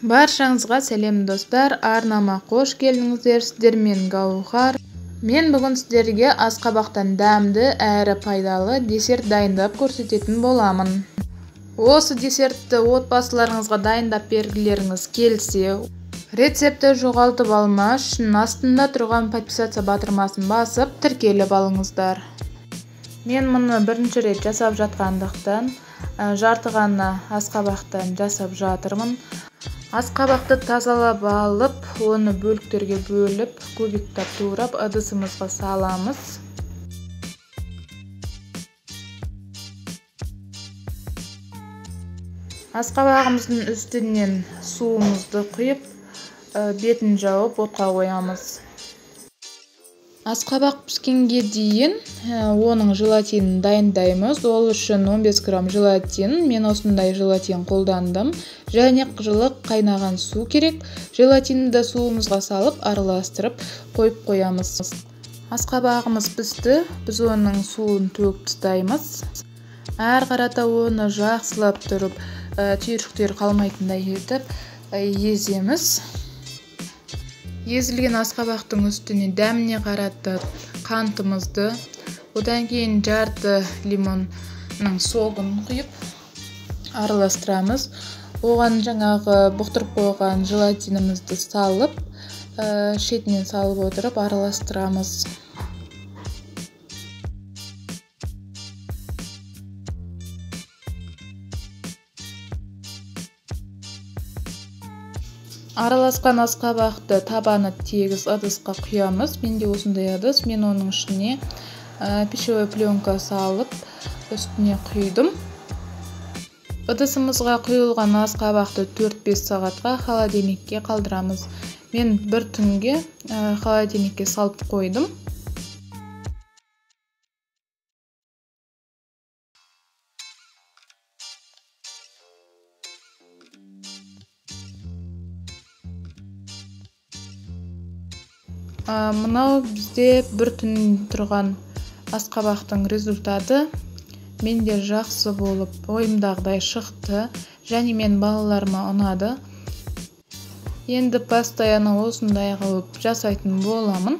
Баршаңызға сәлем достар, арнама қош келдіңіздер. Сіздермен Гаухар. Мен бүгін сіздерге асқабақтан дәмді әрі пайдалы десерт дайындап көрсететін боламын. Осы десертті отбасыларыңызға дайындап бергілеріңіз келсе, рецепті жоғалтып алмаш үшін астында тұрған подписаться батырмасын басып тіркеліп алыңыздар. Мен мұны бірінші рет жасап жатқандықтан жарты ғана асқабақтан жасап жатырмын. Асқабақты тазалап алып, оны бөліктерге бөліп, кубиктап турап ыдысымызға саламыз. Асқабағымыздың үстінен суымызды құйып, бетін жауып отқа қоямыз. Асқабақ піскенге дейін оның желатинін дайындаймыз. Ол үшін 15 грамм желатин. Мен осындай желатин қолдандым. Және жылы қайнаған су керек. Желатинді суымызға салып, араластырып қойып қоямыз. Асқабағымыз пісті. Біз оның суын төгіп тастаймыз. Әр қарата оны жақсылап тұрып, түйіршіктер қалмайтындай етіп еземіз. Езілген асқабақтың үстіне дәміне қаратып қантымызды, одан кейін жарты лимонның согын құйып араластырамыз. Оған жаңағы бұқтырып қойған желатинімізді салып, шетінен салып отырып араластырамыз. Араласқан асқабақты табаны тегіс ыдысқа құямыз. Менде осындай ыдыс. Мен оның ішіне пищевой пленка салып, үстіне құйдым. Ыдысымызға құйылған асқабақты 4-5 сағатқа холодильникке қалдырамыз. Мен бір түнге холодильникке салып қойдым. Мынау бізде бір түн тұрған асқабақтың результаты. Менде жақсы болып, ойымдағыдай шықты. Және мен балаларыма ұнады. Енді постоянно осындай қылып жасайтын боламын.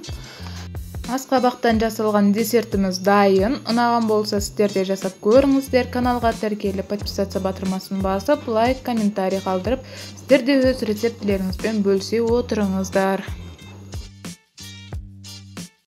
Асқабақтан жасалған десертіміз дайын. Ұнаған болса сіздер де жасап көріңіздер. Каналға тіркеліп, подписаться батырмасын басып, лайк, комментарий қалдырып, сіздер де өз рецептілеріңізбен бөлісе отырыңыздар.